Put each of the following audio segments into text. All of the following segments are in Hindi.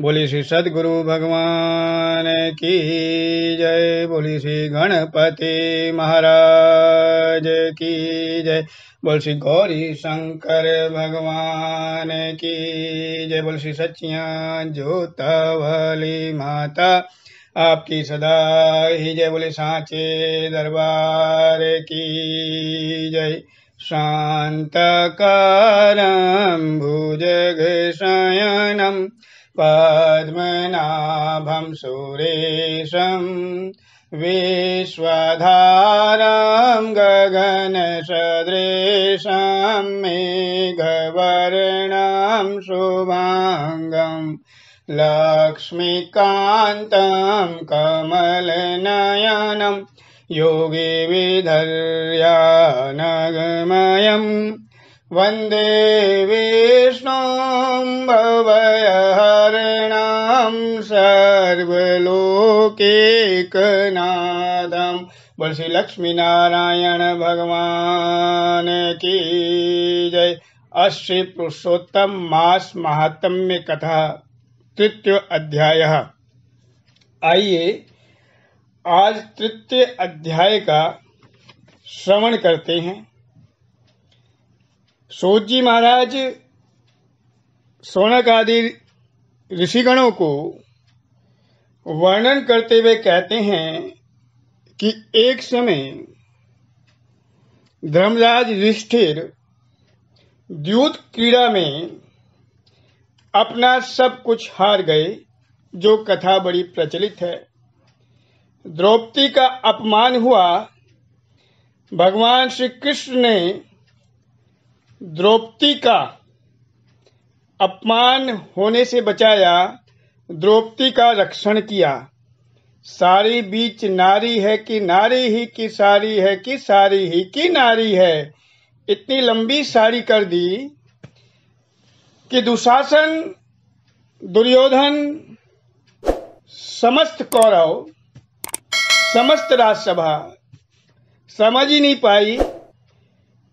बोली श्री सद्गुरु भगवान की जय। बोली श्री गणपति महाराज की जय। बोल श्री गौरी शंकर भगवान की जय। बोल श्री सच्चियां जोतावली माता आपकी सदा ही जय। बोले सांचे दरबार की जय। शांतकारं भुजगशयनं पद्मनाभं सुरेशं विश्वधारं गगनसदृशं मेघवर्णं शुभांगं लक्ष्मीकान्तं कमलनयनं योगी विधर्यानगमयं वन्दे विष्णुं भवहरणं सर्वलोकैकनाथं। बोल श्री लक्ष्मी नारायण भगवान की जय। अश्री पुरुषोत्तम मास महात्म्य कथा तृतीय अध्याय। आइए आज तृतीय अध्याय का श्रवण करते हैं। सूत जी महाराज शौनक आदि ऋषिगणों को वर्णन करते हुए कहते हैं कि एक समय धर्मराज युधिष्ठिर द्यूत क्रीड़ा में अपना सब कुछ हार गए, जो कथा बड़ी प्रचलित है। द्रौपदी का अपमान हुआ। भगवान श्री कृष्ण ने द्रौपदी का अपमान होने से बचाया, द्रौपदी का रक्षण किया। सारी बीच नारी है कि नारी ही की सारी है कि सारी ही की नारी है, इतनी लंबी सारी कर दी कि दुशासन, दुर्योधन, समस्त कौरव, समस्त राजसभा समझ ही नहीं पाई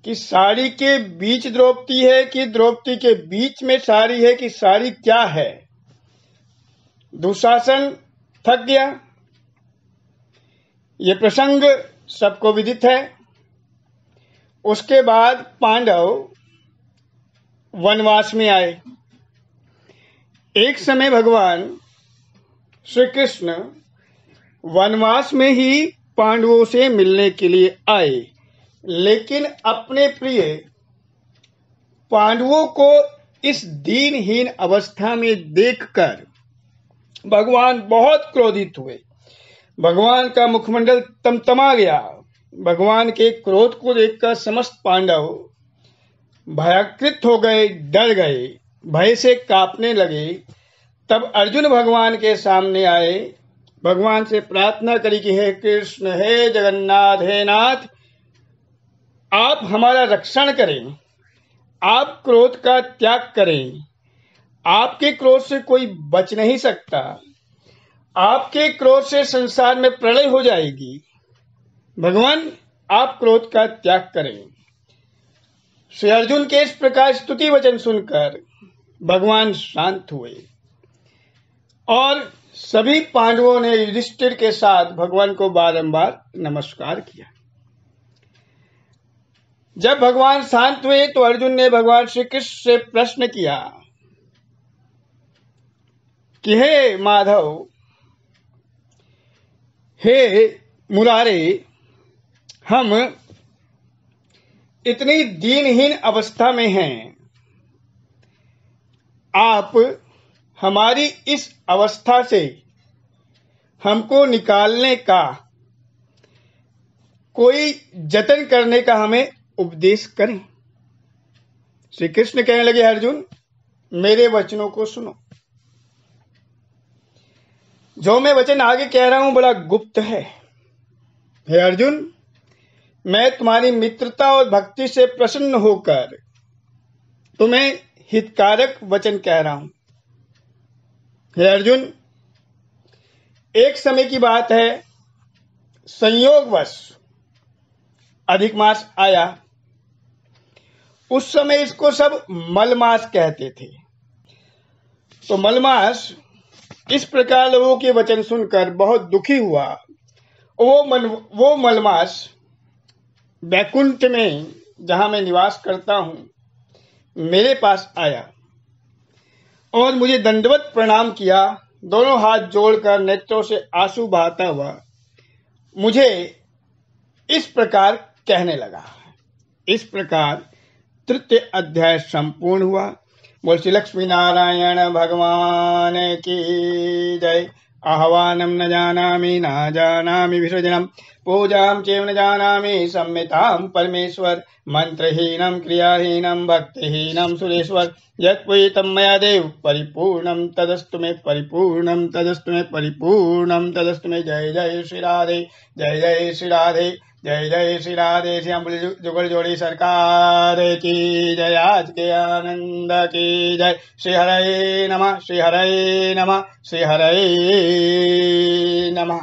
कि साड़ी के बीच द्रौपदी है कि द्रौपदी के बीच में साड़ी है कि साड़ी क्या है। दुशासन थक गया। ये प्रसंग सबको विदित है। उसके बाद पांडव वनवास में आए। एक समय भगवान श्री कृष्ण वनवास में ही पांडवों से मिलने के लिए आए, लेकिन अपने प्रिय पांडवों को इस दीनहीन अवस्था में देखकर भगवान बहुत क्रोधित हुए। भगवान का मुखमंडल तमतमा गया। भगवान के क्रोध को देखकर समस्त पांडव भयकृत हो गए, डर गए, भय से कांपने लगे। तब अर्जुन भगवान के सामने आए, भगवान से प्रार्थना करी कि हे कृष्ण, हे जगन्नाथ, हे नाथ, आप हमारा रक्षण करें, आप क्रोध का त्याग करें। आपके क्रोध से कोई बच नहीं सकता। आपके क्रोध से संसार में प्रलय हो जाएगी। भगवान, आप क्रोध का त्याग करें। श्री अर्जुन के इस प्रकार स्तुति वचन सुनकर भगवान शांत हुए और सभी पांडवों ने युधिष्ठिर के साथ भगवान को बारंबार नमस्कार किया। जब भगवान शांत हुए तो अर्जुन ने भगवान श्री कृष्ण से प्रश्न किया कि हे माधव, हे मुरारे, हम इतनी दीनहीन अवस्था में हैं, आप हमारी इस अवस्था से हमको निकालने का, कोई जतन करने का हमें उपदेश करें। श्री कृष्ण कहने लगे, अर्जुन, मेरे वचनों को सुनो। जो मैं वचन आगे कह रहा हूं बड़ा गुप्त है। हे अर्जुन, मैं तुम्हारी मित्रता और भक्ति से प्रसन्न होकर तुम्हें हितकारक वचन कह रहा हूं। हे अर्जुन, एक समय की बात है, संयोगवश अधिक मास आया। उस समय इसको सब मलमास कहते थे। तो मलमास इस प्रकार लोगों के वचन सुनकर बहुत दुखी हुआ। वो मलमास बैकुंठ में जहां मैं निवास करता हूं मेरे पास आया और मुझे दंडवत प्रणाम किया। दोनों हाथ जोड़कर नेत्रों से आंसू बहाता हुआ मुझे इस प्रकार कहने लगा। इस प्रकार तृतीय अध्याय संपूर्ण हुआ। बोल श्री लक्ष्मी नारायण भगवान की जय। आह्वानम न जानामि न जानामि विसर्जनम पूजाम चैव न जानामि सम्मिताम परमेश्वर मंत्रहीनम क्रियाहीनम भक्तिहीनम सुरेश्वर यत्पूजितं मया देव परिपूर्णं तदस्तु मे परिपूर्णं तदस्तु मे परिपूर्णं तदस्तु मे। जय जय श्री राधे, जय जय श्री राधे, जय जय श्री राधे। श्याम जुगल जोड़ी सरकार की जय। आज के आनंद की जय। श्री हरे नमः, श्री हरे नमः, श्री हरे नमः।